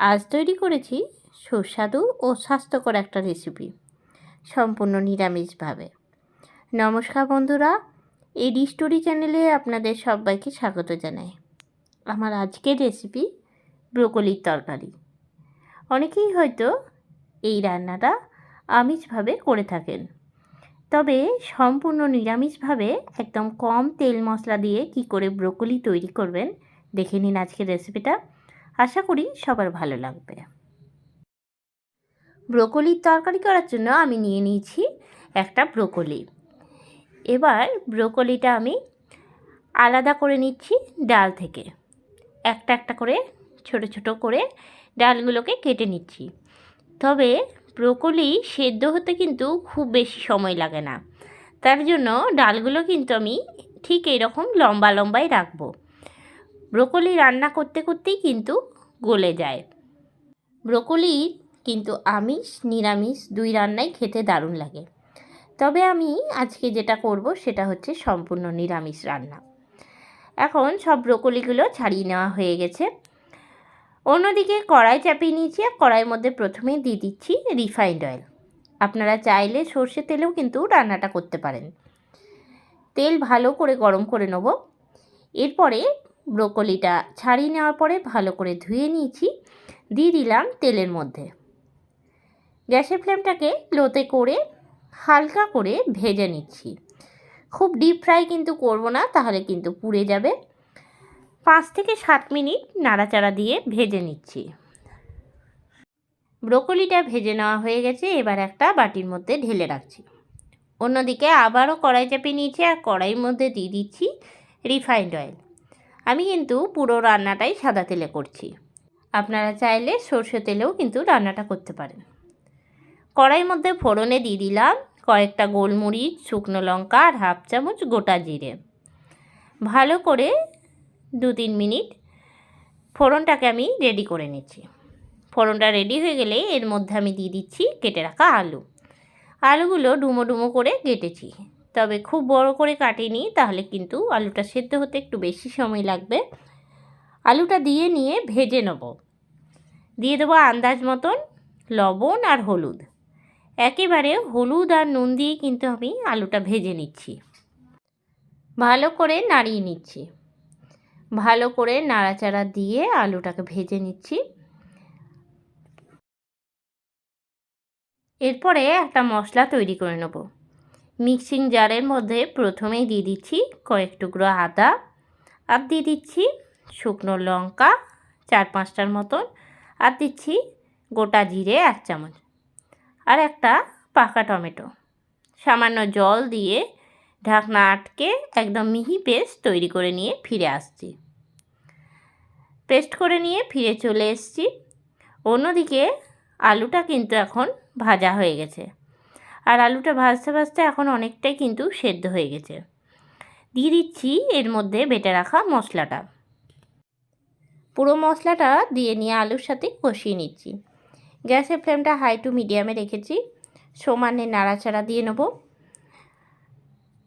আজ তৈরি করেছি সুস্বাদু ও স্বাস্থ্যকর একটা রেসিপি, সম্পূর্ণ নিরামিষভাবে। নমস্কার বন্ধুরা, এডি স্টোরি চ্যানেলে আপনাদের সবাইকে স্বাগত জানাই। আমার আজকের রেসিপি ব্রোকলির তরকারি। অনেকেই হয়তো এই রান্নাটা আমিষভাবে করে থাকেন, তবে সম্পূর্ণ নিরামিষভাবে একদম কম তেল মশলা দিয়ে কি করে ব্রোকলি তৈরি করবেন দেখে নিন আজকের রেসিপিটা। আশা করি সবার ভালো লাগবে। ব্রোকলির তরকারি করার জন্য আমি নিয়ে নিয়েছি একটা ব্রোকলি। এবার ব্রোকলিটা আমি আলাদা করে নিচ্ছি ডাল থেকে। একটা একটা করে ছোট ছোট করে ডালগুলোকে কেটে নিচ্ছি। তবে ব্রোকলি সেদ্ধ হতে কিন্তু খুব বেশি সময় লাগে না, তার জন্য ডালগুলো কিন্তু আমি ঠিক এরকম লম্বা লম্বাই রাখবো। ব্রোকলি রান্না করতে করতেই কিন্তু গলে যায়। ব্রোকলি কিন্তু আমিষ নিরামিষ দুই রান্নাই খেতে দারুণ লাগে, তবে আমি আজকে যেটা করব সেটা হচ্ছে সম্পূর্ণ নিরামিষ রান্না। এখন সব ব্রোকলিগুলো ছাড়িয়ে নেওয়া হয়ে গেছে। অন্যদিকে কড়াই চাপিয়ে নিয়েছি, আর কড়াইয়ের মধ্যে প্রথমেই দিয়ে দিচ্ছি রিফাইন্ড অয়েল। আপনারা চাইলে সর্ষে তেলেও কিন্তু রান্নাটা করতে পারেন। তেল ভালো করে গরম করে নেব। এরপরে ব্রোকলিটা ছাড়িয়ে নেওয়ার পরে ভালো করে ধুয়ে নিয়েছি, দিয়ে দিলাম তেলের মধ্যে। গ্যাসের ফ্লেমটাকে লোতে করে হালকা করে ভেজে নিচ্ছি। খুব ডিপ ফ্রাই কিন্তু করব না, তাহলে কিন্তু পুড়ে যাবে। 5 থেকে 7 মিনিট নাড়াচাড়া দিয়ে ভেজে নিচ্ছি। ব্রোকলিটা ভেজে নেওয়া হয়ে গেছে, এবার একটা বাটির মধ্যে ঢেলে রাখছি। অন্যদিকে আবারও কড়াই চাপিয়ে নিয়েছি, আর কড়াইয়ের মধ্যে দিয়ে দিচ্ছি রিফাইন্ড অয়েল। আমি কিন্তু পুরো রান্নাটাই সাদা তেলে করছি, আপনারা চাইলে সর্ষে তেলেও কিন্তু রান্নাটা করতে পারেন। কড়াইয়ের মধ্যে ফোড়নে দিয়ে দিলাম কয়েকটা গোলমরিচ, শুকনো লঙ্কা আর হাফ চামচ গোটা জিরে। ভালো করে 2-3 মিনিট ফোড়নটাকে আমি রেডি করে নিচ্ছি। ফোড়নটা রেডি হয়ে গেলে এর মধ্যে আমি দিয়ে দিচ্ছি কেটে রাখা আলুগুলো ডুমো ডুমো করে কেটেছি, তবে খুব বড় করে কাটিনি, তাহলে কিন্তু আলুটা সেদ্ধ হতে একটু বেশি সময় লাগবে। আলুটা দিয়ে নিয়ে ভেজে নেব। দিয়ে দেবো আন্দাজ মতন লবণ আর হলুদ। একেবারে হলুদ আর নুন দিয়ে কিন্তু আমি আলুটা ভেজে নিচ্ছি। ভালো করে নাড়িয়ে নিচ্ছি। ভালো করে নাড়াচাড়া দিয়ে আলুটাকে ভেজে নিচ্ছি। এরপরে একটা মশলা তৈরি করে নেব। মিক্সিং জারের মধ্যে প্রথমেই দিয়ে দিচ্ছি কয়েক টুকরো আদা, আর দিয়ে দিচ্ছি শুকনো লঙ্কা 4-5টার মতন, আর দিচ্ছি গোটা জিরে 1 চামচ, আর একটা পাকা টমেটো। সামান্য জল দিয়ে ঢাকনা আটকে একদম মিহি পেস্ট তৈরি করে নিয়ে ফিরে আসছি। পেস্ট করে নিয়ে ফিরে চলে এসেছি। অন্যদিকে আলুটা কিন্তু এখন ভাজা হয়ে গেছে, আর আলুটা ভাজতে ভাজতে এখন অনেকটাই কিন্তু সেদ্ধ হয়ে গেছে। দিয়ে দিচ্ছি এর মধ্যে বেটে রাখা মশলাটা। পুরো মশলাটা দিয়ে নিয়ে আলুর সাথে কষিয়ে নিচ্ছি। গ্যাসের ফ্লেমটা হাই টু মিডিয়ামে রেখেছি। সমানে নাড়াচাড়া দিয়ে নেব।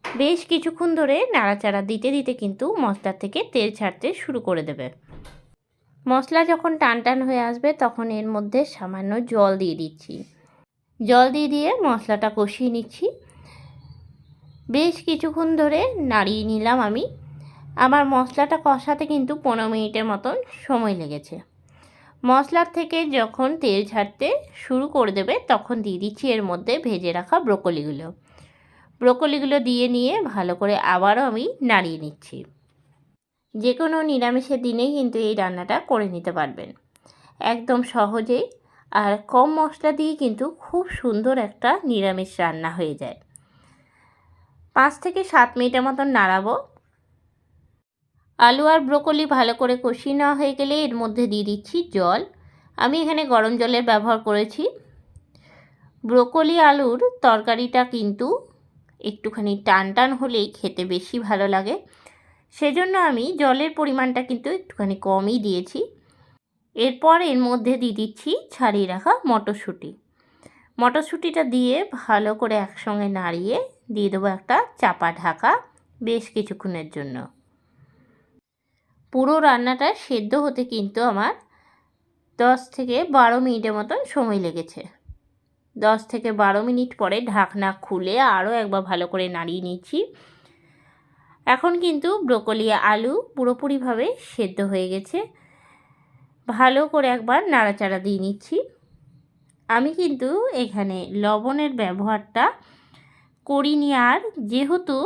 বেশ কিছুক্ষণ ধরে নাড়াচাড়া দিতে দিতে কিন্তু মশলা থেকে তেল ছাড়তে শুরু করে দেবে। মশলা যখন টান টান হয়ে আসবে তখন এর মধ্যে সামান্য জল দিয়ে দিচ্ছি। জল দিয়ে মশলাটা কষিয়ে নিচ্ছি। বেশ কিছুক্ষণ ধরে নাড়িয়ে নিলাম আমি। আমার মশলাটা কষাতে কিন্তু 15 মিনিটের মতন সময় লেগেছে। মশলার থেকে যখন তেল ছাড়তে শুরু করে দেবে তখন দিয়ে দিচ্ছি এর মধ্যে ভেজে রাখা ব্রোকলিগুলো দিয়ে নিয়ে ভালো করে আবারও আমি নাড়িয়ে নিচ্ছি। যে কোনো নিরামিষের দিনেই কিন্তু এই রান্নাটা করে নিতে পারবেন একদম সহজেই, আর কম মশলা দিয়ে কিন্তু খুব সুন্দর একটা নিরামিষ রান্না হয়ে যায়। 5 থেকে 7 মিনিটের মতন নাড়াবো। আলু আর ব্রোকলি ভালো করে কষিয়ে নেওয়া হয়ে গেলে এর মধ্যে দিয়ে দিচ্ছি জল। আমি এখানে গরম জলের ব্যবহার করেছি। ব্রোকলি আলুর তরকারিটা কিন্তু একটুখানি টান টান হলেই খেতে বেশি ভালো লাগে, সেজন্য আমি জলের পরিমাণটা কিন্তু একটুখানি কমই দিয়েছি। এরপর এর মধ্যে দিয়ে দিচ্ছি ছাড়িয়ে রাখা মটরশুঁটিটা দিয়ে ভালো করে একসঙ্গে নাড়িয়ে দিয়ে দেবো একটা চাপা ঢাকা বেশ কিছুক্ষণের জন্য। পুরো রান্নাটা সেদ্ধ হতে কিন্তু আমার 10 থেকে 12 মিনিটের মতন সময় লেগেছে। 10 থেকে 12 মিনিট পরে ঢাকনা খুলে আরও একবার ভালো করে নাড়িয়ে নিচ্ছি। এখন কিন্তু ব্রোকলি আলু পুরোপুরিভাবে সেদ্ধ হয়ে গেছে। ভালো করে একবার নাড়াচাড়া দিয়ে নিচ্ছি। আমি কিন্তু এখানে লবণের ব্যবহারটা করিনি, আর যেহেতু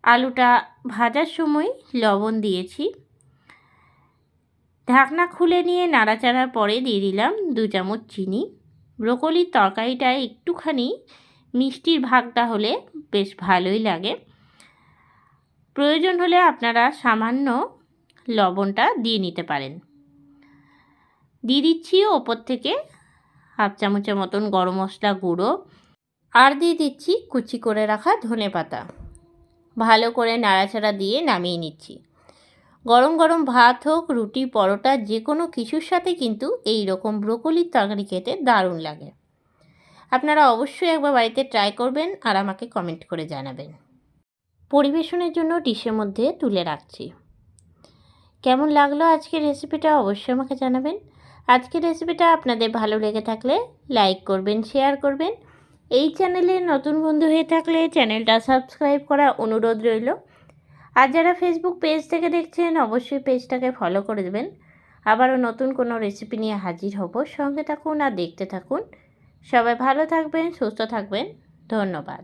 আলুটা ভাজার সময় লবণ দিয়েছি। ঢাকনা খুলে নিয়ে নাড়াচাড়ার পরে দিয়ে দিলাম 2 চামচ চিনি। ব্রোকলির তরকারিটা একটুখানি মিষ্টির ভাগটা হলে বেশ ভালোই লাগে। প্রয়োজন হলে আপনারা সামান্য লবণটা দিয়ে নিতে পারেন। দিয়ে দিচ্ছি ওপর থেকে হাফ চামচের মতন গরম মশলা গুঁড়ো, আর দিয়ে দিচ্ছি কুচি করে রাখা ধনেপাতা। ভালো করে নাড়াচাড়া দিয়ে নামিয়ে নিচ্ছি। গরম গরম ভাত হোক, রুটি, পরোটা, যে কোনো কিছুর সাথে কিন্তু এই রকম ব্রোকলির তরকারি খেতে দারুণ লাগে। আপনারা অবশ্যই একবার বাড়িতে ট্রাই করবেন আর আমাকে কমেন্ট করে জানাবেন। পরিবেশনের জন্য ডিশের মধ্যে তুলে রাখছি। কেমন লাগলো আজকের রেসিপিটা অবশ্যই আমাকে জানাবেন। আজকের রেসিপিটা আপনাদের ভালো লেগে থাকলে লাইক করবেন, শেয়ার করবেন। এই চ্যানেলে নতুন বন্ধু হয়ে থাকলে চ্যানেলটা সাবস্ক্রাইব করার অনুরোধ রইল। আর যারা ফেসবুক পেজ থেকে দেখছেন অবশ্যই পেজটাকে ফলো করে দেবেন। আবারও নতুন কোনো রেসিপি নিয়ে হাজির হব। সঙ্গে থাকুন আর দেখতে থাকুন। সবাই ভালো থাকবেন, সুস্থ থাকবেন। ধন্যবাদ।